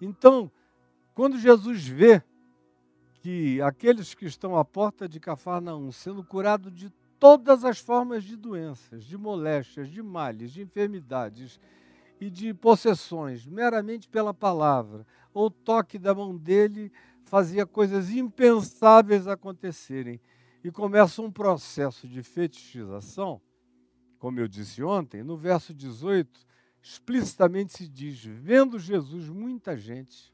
Então, quando Jesus vê que aqueles que estão à porta de Cafarnaum sendo curados de todas as formas de doenças, de moléstias, de males, de enfermidades e de possessões, meramente pela palavra, ou toque da mão dele fazia coisas impensáveis acontecerem. E começa um processo de fetichização, como eu disse ontem, no verso 18, explicitamente se diz, vendo Jesus, muita gente,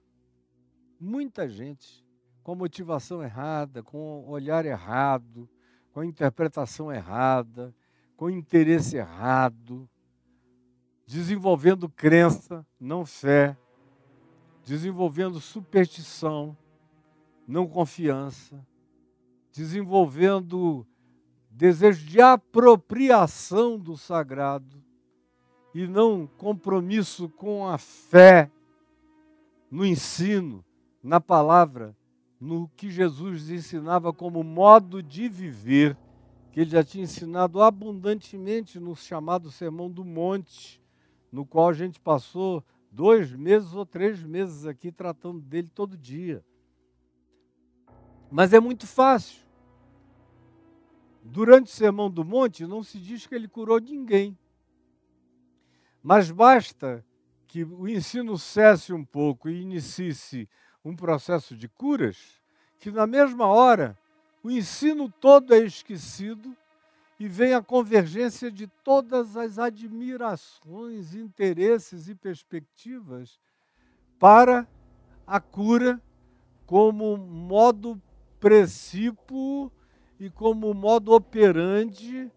com motivação errada, com olhar errado, com interpretação errada, com interesse errado, desenvolvendo crença, não fé, desenvolvendo superstição, não confiança, desenvolvendo desejo de apropriação do sagrado e não compromisso com a fé, no ensino, na palavra, no que Jesus ensinava como modo de viver, que ele já tinha ensinado abundantemente no chamado Sermão do Monte, no qual a gente passou 2 meses ou 3 meses aqui tratando dele todo dia. Mas é muito fácil. Durante o Sermão do Monte não se diz que ele curou ninguém. Mas basta que o ensino cesse um pouco e inicie-se um processo de curas, que na mesma hora o ensino todo é esquecido e vem a convergência de todas as admirações, interesses e perspectivas para a cura como modo precípuo e como modo operandi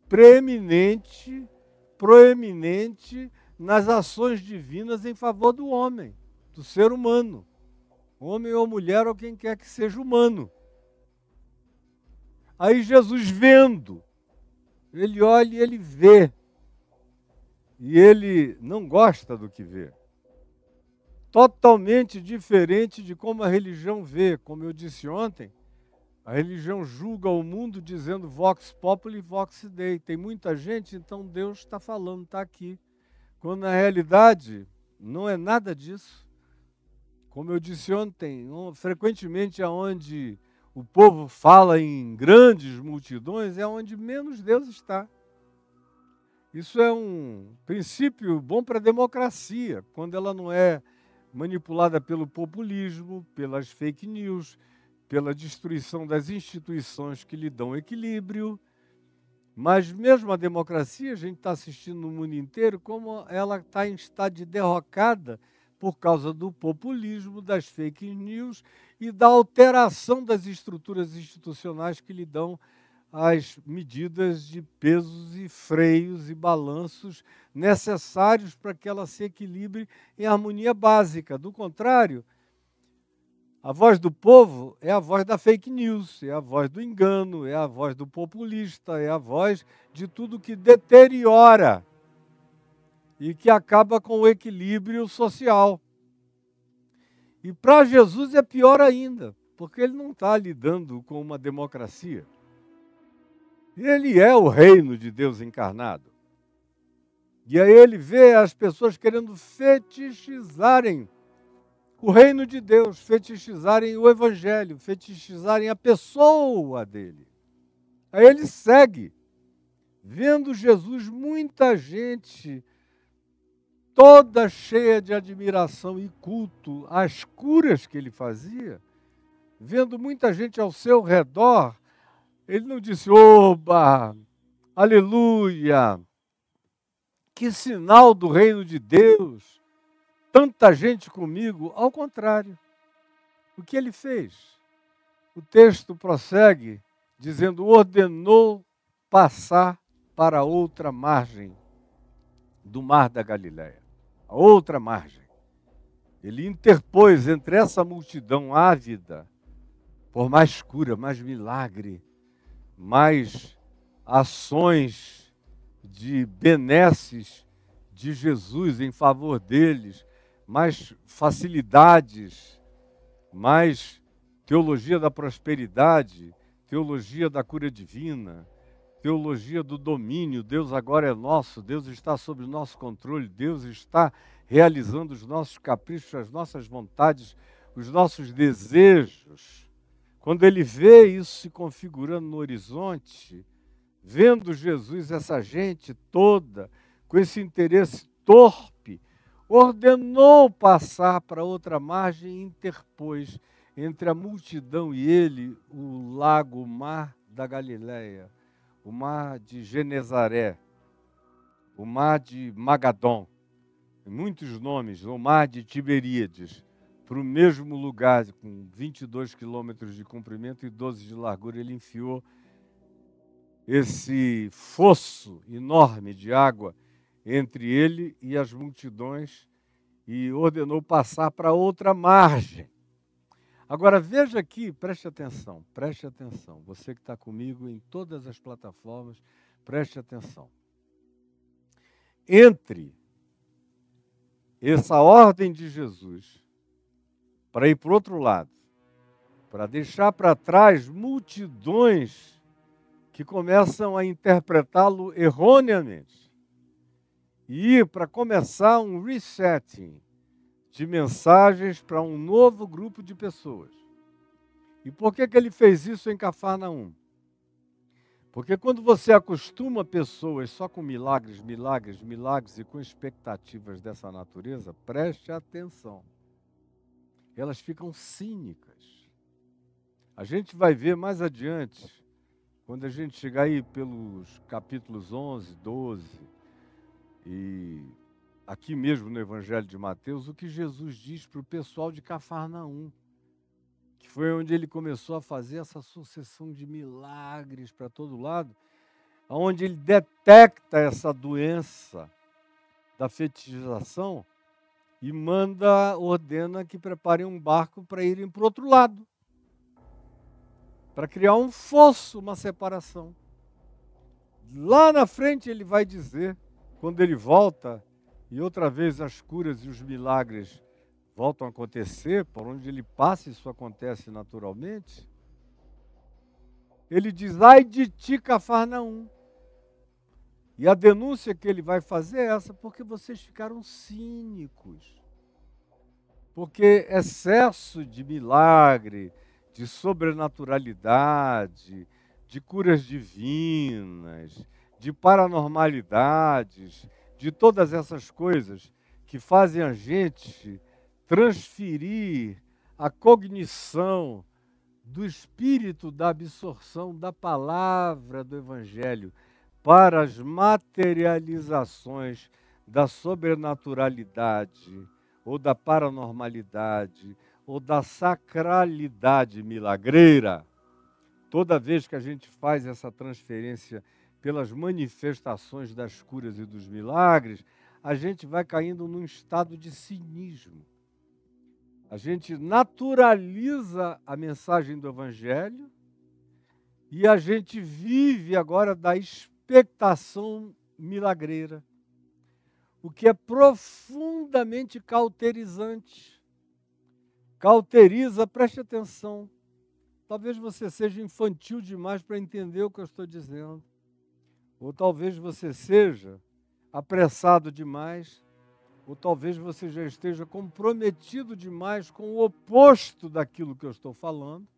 preeminente, proeminente nas ações divinas em favor do homem, do ser humano, homem ou mulher ou quem quer que seja humano. Aí Jesus vendo, ele olha e ele vê, e ele não gosta do que vê. Totalmente diferente de como a religião vê, como eu disse ontem, a religião julga o mundo dizendo vox populi, vox dei. Tem muita gente, então Deus está falando, está aqui. Quando na realidade não é nada disso. Como eu disse ontem, frequentemente aonde o povo fala em grandes multidões é onde menos Deus está. Isso é um princípio bom para a democracia, quando ela não é manipulada pelo populismo, pelas fake news, pela destruição das instituições que lhe dão equilíbrio. Mas mesmo a democracia, a gente está assistindo no mundo inteiro como ela está em estado de derrocada por causa do populismo, das fake news e da alteração das estruturas institucionais que lhe dão as medidas de pesos e freios e balanços necessários para que ela se equilibre em harmonia básica. Do contrário, a voz do povo é a voz da fake news, é a voz do engano, é a voz do populista, é a voz de tudo que deteriora e que acaba com o equilíbrio social. E para Jesus é pior ainda, porque ele não está lidando com uma democracia. Ele é o reino de Deus encarnado. E aí ele vê as pessoas querendo fetichizarem o reino de Deus, fetichizarem o evangelho, fetichizarem a pessoa dele. Aí ele segue, vendo Jesus, muita gente, toda cheia de admiração e culto às curas que ele fazia, vendo muita gente ao seu redor, ele não disse, oba, aleluia, que sinal do reino de Deus, tanta gente comigo. Ao contrário, o que ele fez? O texto prossegue dizendo, ordenou passar para outra margem do mar da Galileia, a outra margem. Ele interpôs entre essa multidão ávida por mais cura, mais milagre, mais ações de benesses de Jesus em favor deles, mais facilidades, mais teologia da prosperidade, teologia da cura divina, teologia do domínio. Deus agora é nosso, Deus está sob nosso controle, Deus está realizando os nossos caprichos, as nossas vontades, os nossos desejos. Quando ele vê isso se configurando no horizonte, vendo Jesus, essa gente toda, com esse interesse torpe, ordenou passar para outra margem e interpôs entre a multidão e ele o lago, o mar da Galileia, o mar de Genezaré, o mar de Magadon, muitos nomes, o mar de Tiberíades, para o mesmo lugar, com 22 quilômetros de comprimento e 12 de largura, ele enfiou esse fosso enorme de água entre ele e as multidões e ordenou passar para outra margem. Agora veja aqui, preste atenção, você que está comigo em todas as plataformas, preste atenção. Entre essa ordem de Jesus para ir para o outro lado, para deixar para trás multidões que começam a interpretá-lo erroneamente, e ir para começar um resetting de mensagens para um novo grupo de pessoas. E por que ele fez isso em Cafarnaum? Porque quando você acostuma pessoas só com milagres e com expectativas dessa natureza, preste atenção. Elas ficam cínicas. A gente vai ver mais adiante, quando a gente chegar aí pelos capítulos 11, 12, e aqui mesmo no Evangelho de Mateus, o que Jesus diz para o pessoal de Cafarnaum, que foi onde ele começou a fazer essa sucessão de milagres para todo lado, onde ele detecta essa doença da fetichização e ordena que preparem um barco para irem para o outro lado, para criar um fosso, uma separação. Lá na frente ele vai dizer, quando ele volta, e outra vez as curas e os milagres voltam a acontecer, por onde ele passa isso acontece naturalmente, ele diz, ai de ti, Cafarnaum. E a denúncia que ele vai fazer é essa, porque vocês ficaram cínicos. Porque excesso de milagre, de sobrenaturalidade, de curas divinas, de paranormalidades, de todas essas coisas que fazem a gente transferir a cognição do espírito da absorção da palavra do Evangelho para as materializações da sobrenaturalidade, ou da paranormalidade, ou da sacralidade milagreira. Toda vez que a gente faz essa transferência pelas manifestações das curas e dos milagres, a gente vai caindo num estado de cinismo. A gente naturaliza a mensagem do Evangelho e a gente vive agora da expectação milagreira, o que é profundamente cauterizante. Cauteriza, preste atenção. Talvez você seja infantil demais para entender o que eu estou dizendo. Ou talvez você seja apressado demais, ou talvez você já esteja comprometido demais com o oposto daquilo que eu estou falando,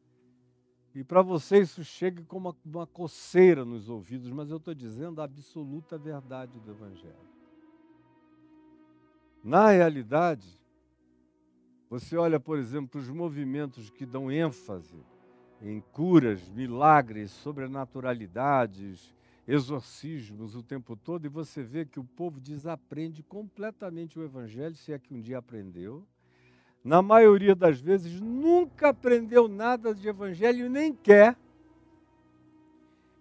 e para você isso chega como uma coceira nos ouvidos, mas eu estou dizendo a absoluta verdade do Evangelho. Na realidade, você olha, por exemplo, para os movimentos que dão ênfase em curas, milagres, sobrenaturalidades, exorcismos o tempo todo, e você vê que o povo desaprende completamente o Evangelho, se é que um dia aprendeu. Na maioria das vezes, nunca aprendeu nada de Evangelho e nem quer.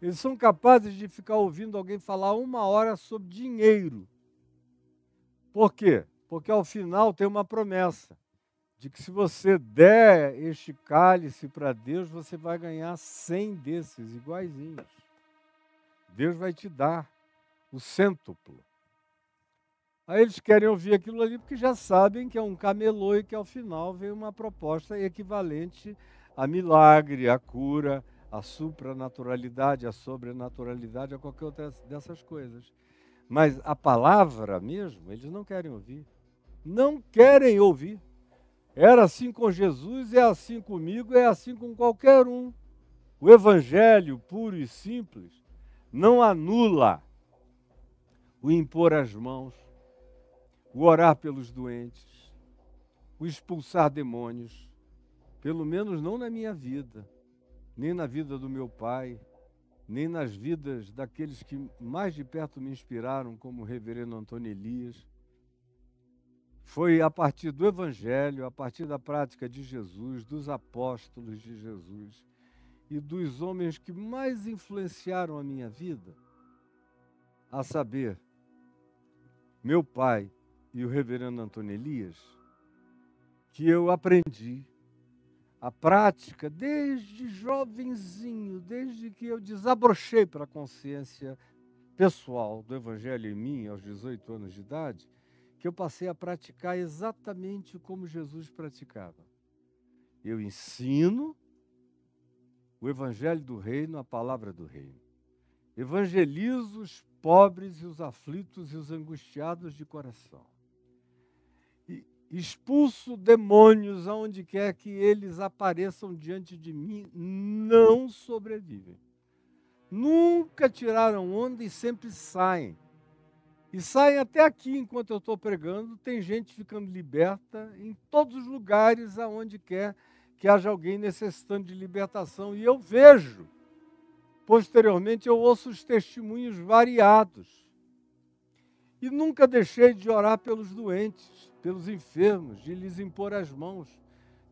Eles são capazes de ficar ouvindo alguém falar 1 hora sobre dinheiro. Por quê? Porque ao final tem uma promessa de que se você der este cálice para Deus, você vai ganhar 100 desses iguaizinhos. Deus vai te dar o cêntuplo. Aí eles querem ouvir aquilo ali porque já sabem que é um camelô e que ao final vem uma proposta equivalente a milagre, a cura, a supranaturalidade, a sobrenaturalidade, a qualquer outra dessas coisas. Mas a palavra mesmo, eles não querem ouvir. Não querem ouvir. Era assim com Jesus, é assim comigo, é assim com qualquer um. O evangelho puro e simples não anula o impor as mãos, o orar pelos doentes, o expulsar demônios, pelo menos não na minha vida, nem na vida do meu pai, nem nas vidas daqueles que mais de perto me inspiraram, como o reverendo Antônio Elias. Foi a partir do Evangelho, a partir da prática de Jesus, dos apóstolos de Jesus e dos homens que mais influenciaram a minha vida, a saber, meu pai e o reverendo Antônio Elias, que eu aprendi a prática desde jovenzinho, desde que eu desabrochei para a consciência pessoal do Evangelho em mim, aos 18 anos de idade, que eu passei a praticar exatamente como Jesus praticava. Eu ensino o Evangelho do Reino, a palavra do Reino. Evangelizo os pobres e os aflitos e os angustiados de coração. E expulso demônios aonde quer que eles apareçam diante de mim, não sobrevivem. Nunca tiraram onda e sempre saem. E saem até aqui enquanto eu estou pregando, tem gente ficando liberta em todos os lugares aonde quer que haja alguém necessitando de libertação. E eu vejo, posteriormente eu ouço os testemunhos variados. E nunca deixei de orar pelos doentes, pelos enfermos, de lhes impor as mãos,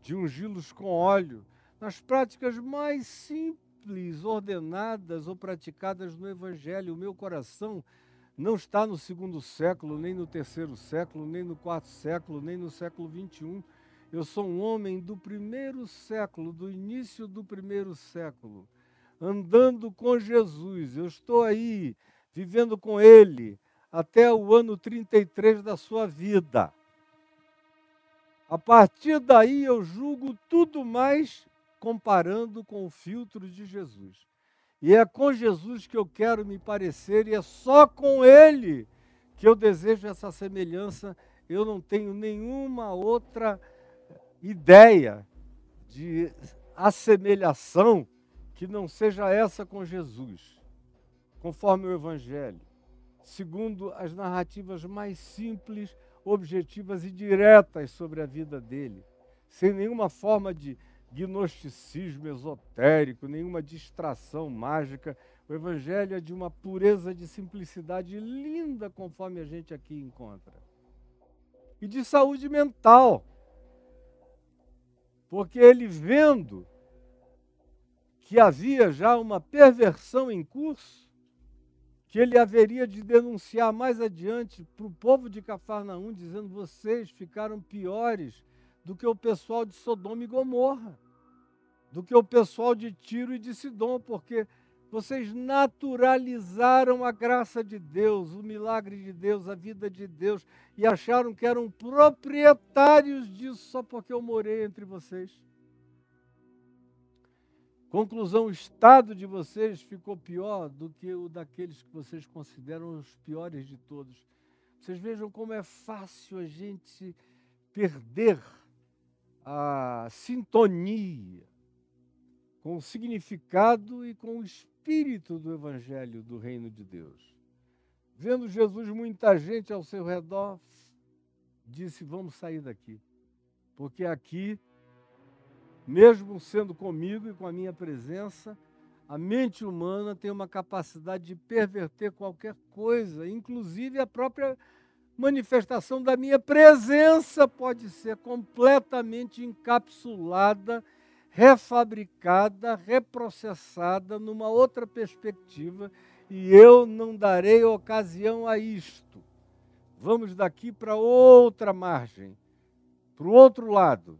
de ungí-los com óleo, nas práticas mais simples, ordenadas ou praticadas no Evangelho. O meu coração não está no 2º século, nem no 3º século, nem no 4º século, nem no século 21. Eu sou um homem do 1º século, do início do 1º século, andando com Jesus. Eu estou aí, vivendo com Ele, até o ano 33 da sua vida. A partir daí eu julgo tudo mais comparando com o filtro de Jesus. E é com Jesus que eu quero me parecer, e é só com Ele que eu desejo essa semelhança. Eu não tenho nenhuma outra ideia de assemelhação que não seja essa com Jesus, conforme o Evangelho, segundo as narrativas mais simples, objetivas e diretas sobre a vida dele, sem nenhuma forma de gnosticismo esotérico, nenhuma distração mágica. O Evangelho é de uma pureza de simplicidade linda, conforme a gente aqui encontra. E de saúde mental, porque ele, vendo que havia já uma perversão em curso, que ele haveria de denunciar mais adiante para o povo de Cafarnaum, dizendo: vocês ficaram piores do que o pessoal de Sodoma e Gomorra, do que o pessoal de Tiro e de Sidom, porque vocês naturalizaram a graça de Deus, o milagre de Deus, a vida de Deus, e acharam que eram proprietários disso só porque eu morei entre vocês. Conclusão: o estado de vocês ficou pior do que o daqueles que vocês consideram os piores de todos. Vocês vejam como é fácil a gente perder a sintonia com o significado e com o espírito do Evangelho do Reino de Deus. Vendo Jesus, muita gente ao seu redor, disse: vamos sair daqui, porque aqui, mesmo sendo comigo e com a minha presença, a mente humana tem uma capacidade de perverter qualquer coisa, inclusive a própria manifestação da minha presença pode ser completamente encapsulada, refabricada, reprocessada numa outra perspectiva, e eu não darei ocasião a isto. Vamos daqui para outra margem, para o outro lado.